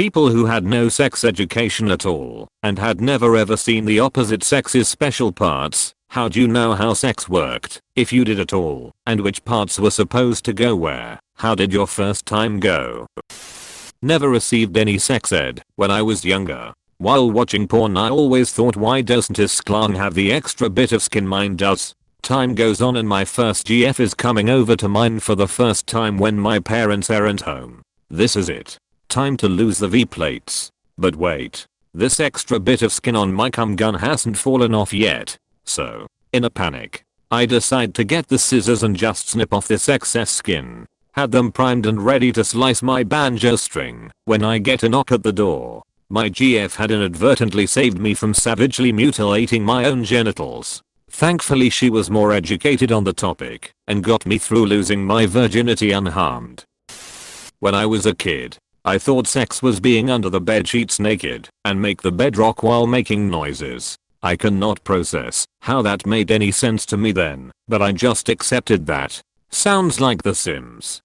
People who had no sex education at all and had never ever seen the opposite sex's special parts. How'd you know how sex worked, if you did at all, and which parts were supposed to go where? How did your first time go? Never received any sex ed when I was younger. While watching porn I always thought, why doesn't his clown have the extra bit of skin mine does? Time goes on and my first GF is coming over to mine for the first time when my parents aren't home. This is it. Time to lose the V-plates. But wait. This extra bit of skin on my cum gun hasn't fallen off yet. So, in a panic, I decide to get the scissors and just snip off this excess skin. Had them primed and ready to slice my banjo string when I get a knock at the door. My GF had inadvertently saved me from savagely mutilating my own genitals. Thankfully she was more educated on the topic and got me through losing my virginity unharmed. When I was a kid, I thought sex was being under the bed sheets naked and make the bed rock while making noises. I cannot process how that made any sense to me then, but I just accepted that. Sounds like The Sims.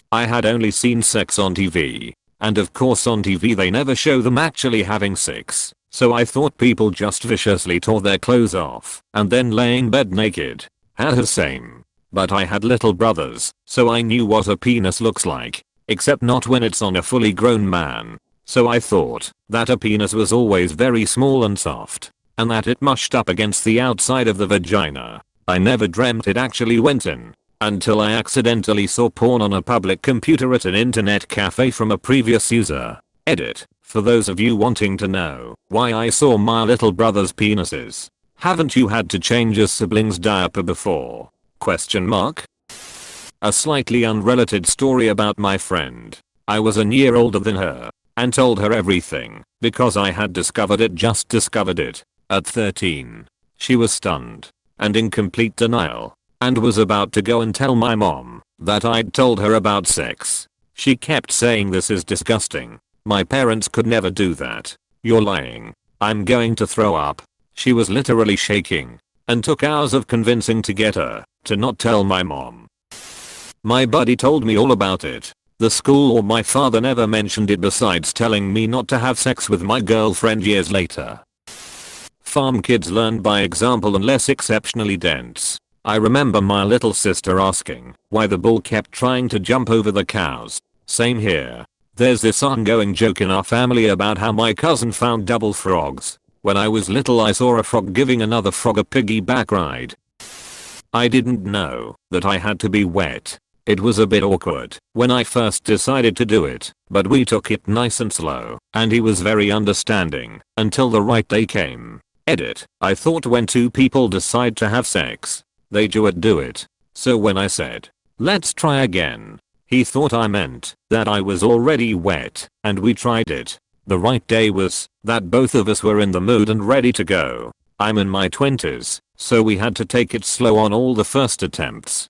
I had only seen sex on TV, and of course on TV they never show them actually having sex, so I thought people just viciously tore their clothes off and then lay in bed naked. Had the same. But I had little brothers, so I knew what a penis looks like. Except not when it's on a fully grown man. So I thought that a penis was always very small and soft, and that it mushed up against the outside of the vagina. I never dreamt it actually went in, until I accidentally saw porn on a public computer at an internet cafe from a previous user. Edit, for those of you wanting to know why I saw my little brother's penises. Haven't you had to change a sibling's diaper before? Question mark. A slightly unrelated story about my friend. I was a year older than her and told her everything because I had discovered it. At 13. She was stunned and in complete denial and was about to go and tell my mom that I'd told her about sex. She kept saying, this is disgusting. My parents could never do that. You're lying. I'm going to throw up. She was literally shaking and took hours of convincing to get her to not tell my mom. My buddy told me all about it. The school or my father never mentioned it besides telling me not to have sex with my girlfriend years later. Farm kids learn by example unless exceptionally dense. I remember my little sister asking why the bull kept trying to jump over the cows. Same here. There's this ongoing joke in our family about how my cousin found double frogs. When I was little I saw a frog giving another frog a piggyback ride. I didn't know that I had to be wet. It was a bit awkward when I first decided to do it, but we took it nice and slow, and he was very understanding until the right day came. Edit, I thought when two people decide to have sex, they do it. So when I said, let's try again, he thought I meant that I was already wet, and we tried it. The right day was that both of us were in the mood and ready to go. I'm in my 20s, so we had to take it slow on all the first attempts.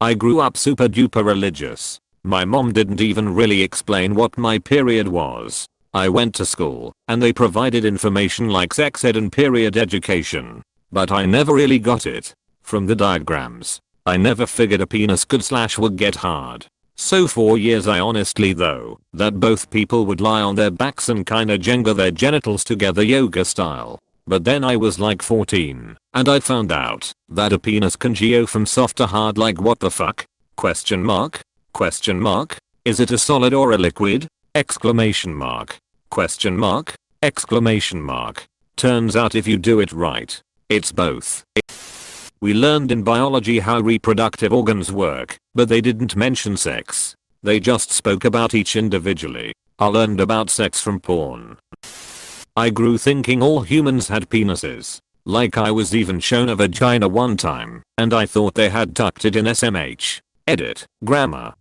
I grew up super duper religious. My mom didn't even really explain what my period was. I went to school and they provided information like sex ed and period education. But I never really got it. From the diagrams, I never figured a penis could/would get hard. So for years I honestly thought that both people would lie on their backs and kinda jenga their genitals together yoga style. But then I was like 14 and I found out that a penis can go from soft to hard. Like what the fuck? Question mark? Question mark? Is it a solid or a liquid? Exclamation mark. Question mark? Exclamation mark. Turns out if you do it right, it's both. We learned in biology how reproductive organs work, but they didn't mention sex. They just spoke about each individually. I learned about sex from porn. I grew thinking all humans had penises. Like I was even shown a vagina one time, and I thought they had tucked it in SMH. Edit, grammar.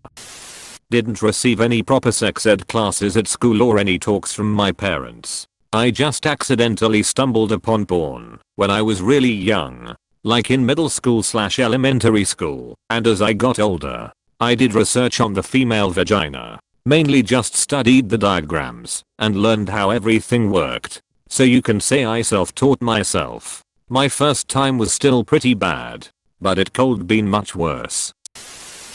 Didn't receive any proper sex ed classes at school or any talks from my parents. I just accidentally stumbled upon porn when I was really young, like in middle school/elementary school, and as I got older, I did research on the female vagina. Mainly just studied the diagrams and learned how everything worked. So you can say I self-taught myself. My first time was still pretty bad, but it could been much worse.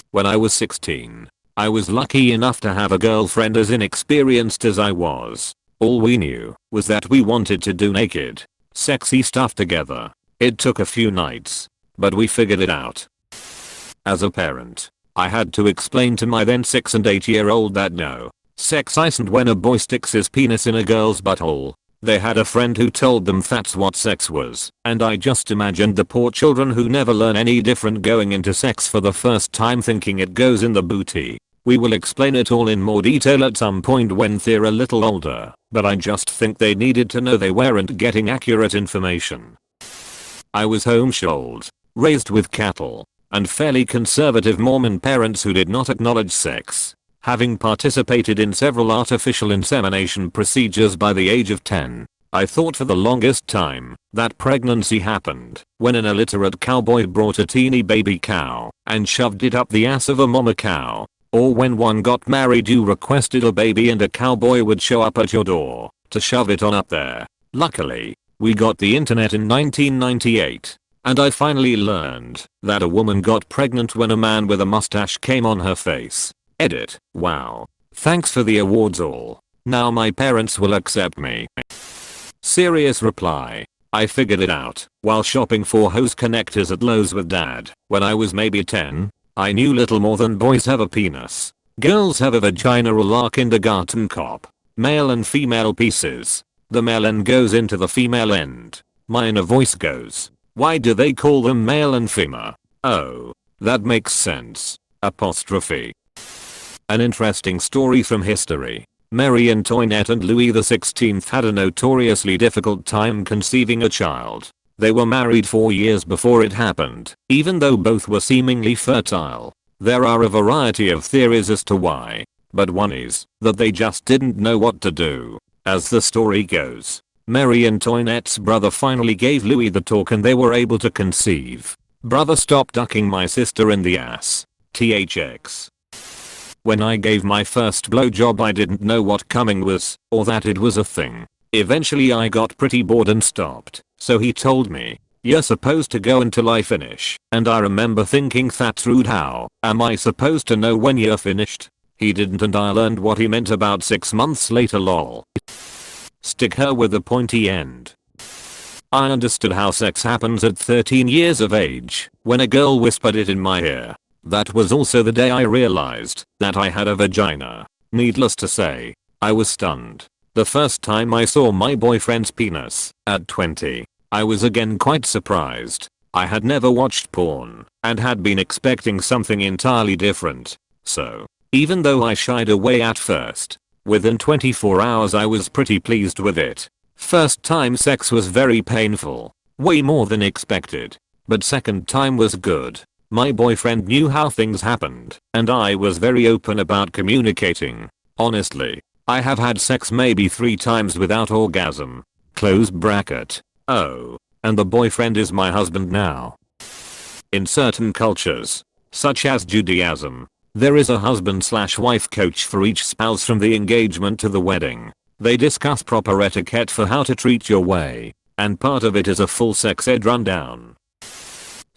When I was 16, I was lucky enough to have a girlfriend as inexperienced as I was. All we knew was that we wanted to do naked, sexy stuff together. It took a few nights, but we figured it out. As a parent, I had to explain to my then 6 and 8-year-old that no, sex isn't when a boy sticks his penis in a girl's butthole. They had a friend who told them that's what sex was, and I just imagined the poor children who never learn any different going into sex for the first time thinking it goes in the booty. We will explain it all in more detail at some point when they're a little older, but I just think they needed to know they weren't getting accurate information. I was homeschooled, raised with cattle, and fairly conservative Mormon parents who did not acknowledge sex. Having participated in several artificial insemination procedures by the age of 10, I thought for the longest time that pregnancy happened when an illiterate cowboy brought a teeny baby cow and shoved it up the ass of a mama cow, or when one got married you requested a baby and a cowboy would show up at your door to shove it on up there. Luckily, we got the internet in 1998, and I finally learned that a woman got pregnant when a man with a mustache came on her face. Edit. Wow. Thanks for the awards all. Now my parents will accept me. Serious reply. I figured it out while shopping for hose connectors at Lowe's with dad when I was maybe 10. I knew little more than boys have a penis, girls have a vagina or our kindergarten cop. Male and female pieces. The male end goes into the female end. My inner voice goes, why do they call them male and female? Oh, that makes sense. Apostrophe. An interesting story from history. Marie Antoinette and Louis XVI had a notoriously difficult time conceiving a child. They were married 4 years before it happened, even though both were seemingly fertile. There are a variety of theories as to why, but one is that they just didn't know what to do. As the story goes, Marie Antoinette's brother finally gave Louis the talk and they were able to conceive. Brother, stop ducking my sister in the ass. THX. When I gave my first blowjob I didn't know what coming was, or that it was a thing. Eventually I got pretty bored and stopped, so he told me, you're supposed to go until I finish, and I remember thinking that's rude. How am I supposed to know when you're finished? He didn't and I learned what he meant about 6 months later. Lol. Stick her with a pointy end. I understood how sex happens at 13 years of age when a girl whispered it in my ear. That was also the day I realized that I had a vagina. Needless to say, I was stunned. The first time I saw my boyfriend's penis, at 20, I was again quite surprised. I had never watched porn and had been expecting something entirely different. So, even though I shied away at first, within 24 hours I was pretty pleased with it. First time sex was very painful, way more than expected, but second time was good. My boyfriend knew how things happened, and I was very open about communicating. Honestly, I have had sex maybe 3 times without orgasm. Close bracket. Oh, and the boyfriend is my husband now. In certain cultures, such as Judaism, there is a husband/wife coach for each spouse from the engagement to the wedding. They discuss proper etiquette for how to treat your way, and part of it is a full sex ed rundown.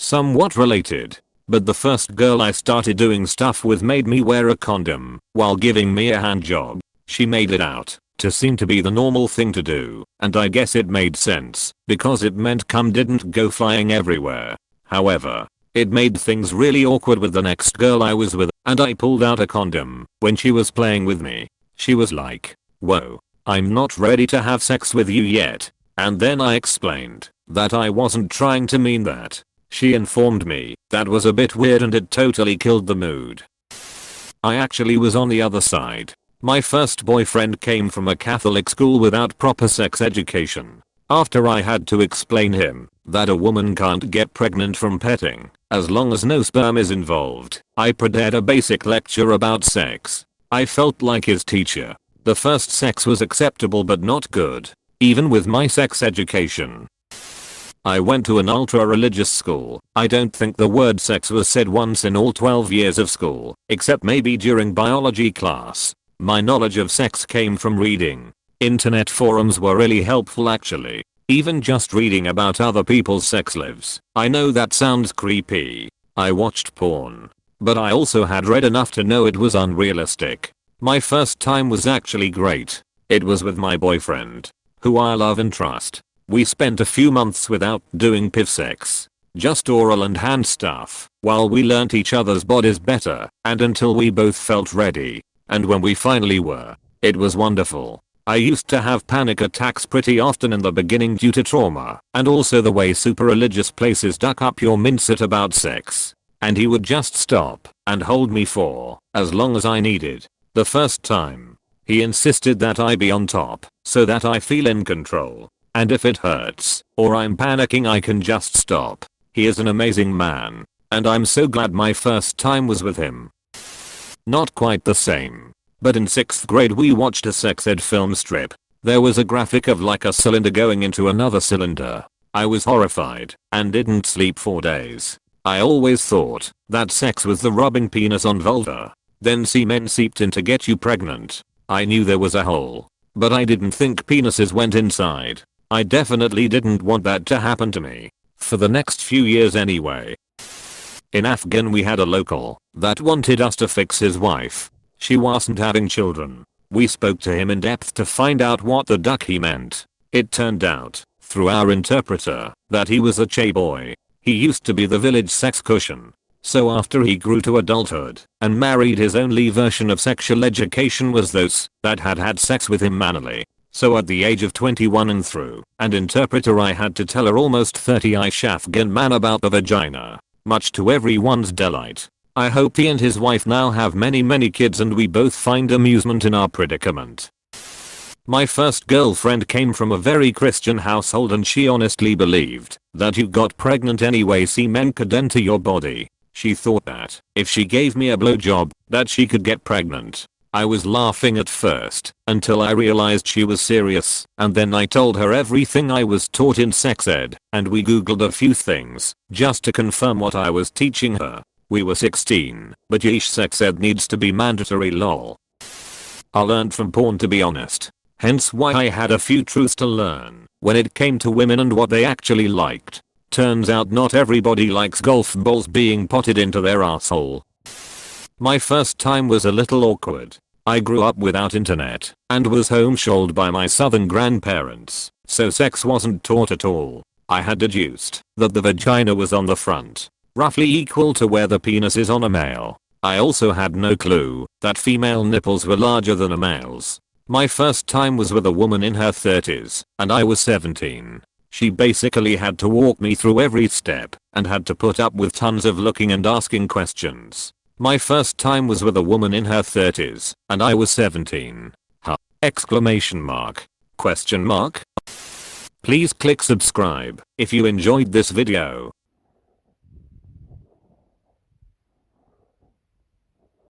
Somewhat related, but the first girl I started doing stuff with made me wear a condom while giving me a hand job. She made it out to seem to be the normal thing to do, and I guess it made sense because it meant cum didn't go flying everywhere. However, it made things really awkward with the next girl I was with, and I pulled out a condom when she was playing with me. She was like, whoa, I'm not ready to have sex with you yet. And then I explained that I wasn't trying to mean that. She informed me that was a bit weird and it totally killed the mood. I actually was on the other side. My first boyfriend came from a Catholic school without proper sex education. After I had to explain him that a woman can't get pregnant from petting as long as no sperm is involved, I prepared a basic lecture about sex. I felt like his teacher. The first sex was acceptable but not good, even with my sex education. I went to an ultra-religious school. I don't think the word sex was said once in all 12 years of school, except maybe during biology class. My knowledge of sex came from reading. Internet forums were really helpful actually. Even just reading about other people's sex lives. I know that sounds creepy. I watched porn. but I also had read enough to know it was unrealistic. My first time was actually great. It was with my boyfriend, who I love and trust. We spent a few months without doing PIV sex, just oral and hand stuff, while we learnt each other's bodies better, and until we both felt ready. And when we finally were, it was wonderful. I used to have panic attacks pretty often in the beginning due to trauma, and also the way super religious places duck up your mindset about sex. And he would just stop and hold me for as long as I needed. The first time, he insisted that I be on top, so that I feel in control. And if it hurts, or I'm panicking, I can just stop. He is an amazing man, and I'm so glad my first time was with him. Not quite the same. But in 6th grade we watched a sex ed film strip. There was a graphic of like a cylinder going into another cylinder. I was horrified, and didn't sleep for days. I always thought that sex was the rubbing penis on vulva. Then semen seeped in to get you pregnant. I knew there was a hole, but I didn't think penises went inside. I definitely didn't want that to happen to me. For the next few years anyway. In Afghan we had a local that wanted us to fix his wife. She wasn't having children. We spoke to him in depth to find out what the duck he meant. It turned out, through our interpreter, that he was a che boy. He used to be the village sex cushion. So after he grew to adulthood and married, his only version of sexual education was those that had had sex with him manually. So at the age of 21 and through an interpreter I had to tell her almost 30-ish Afghan man about the vagina, much to everyone's delight. I hope he and his wife now have many kids and we both find amusement in our predicament. My first girlfriend came from a very Christian household and she honestly believed that you got pregnant anyway semen could enter your body. She thought that if she gave me a blowjob, that she could get pregnant. I was laughing at first until I realized she was serious, and then I told her everything I was taught in sex ed, and we googled a few things just to confirm what I was teaching her. We were 16, but yeesh, sex ed needs to be mandatory lol. I learned from porn, to be honest. Hence why I had a few truths to learn when it came to women and what they actually liked. Turns out not everybody likes golf balls being potted into their asshole. My first time was a little awkward. I grew up without internet and was homeschooled by my southern grandparents, so sex wasn't taught at all. I had deduced that the vagina was on the front, roughly equal to where the penis is on a male. I also had no clue that female nipples were larger than a male's. My first time was with a woman in her 30s, and I was 17. She basically had to walk me through every step and had to put up with tons of looking and asking questions. My first time was with a woman in her 30s, and I was 17. Huh? Exclamation mark. Question mark. Please click subscribe if you enjoyed this video.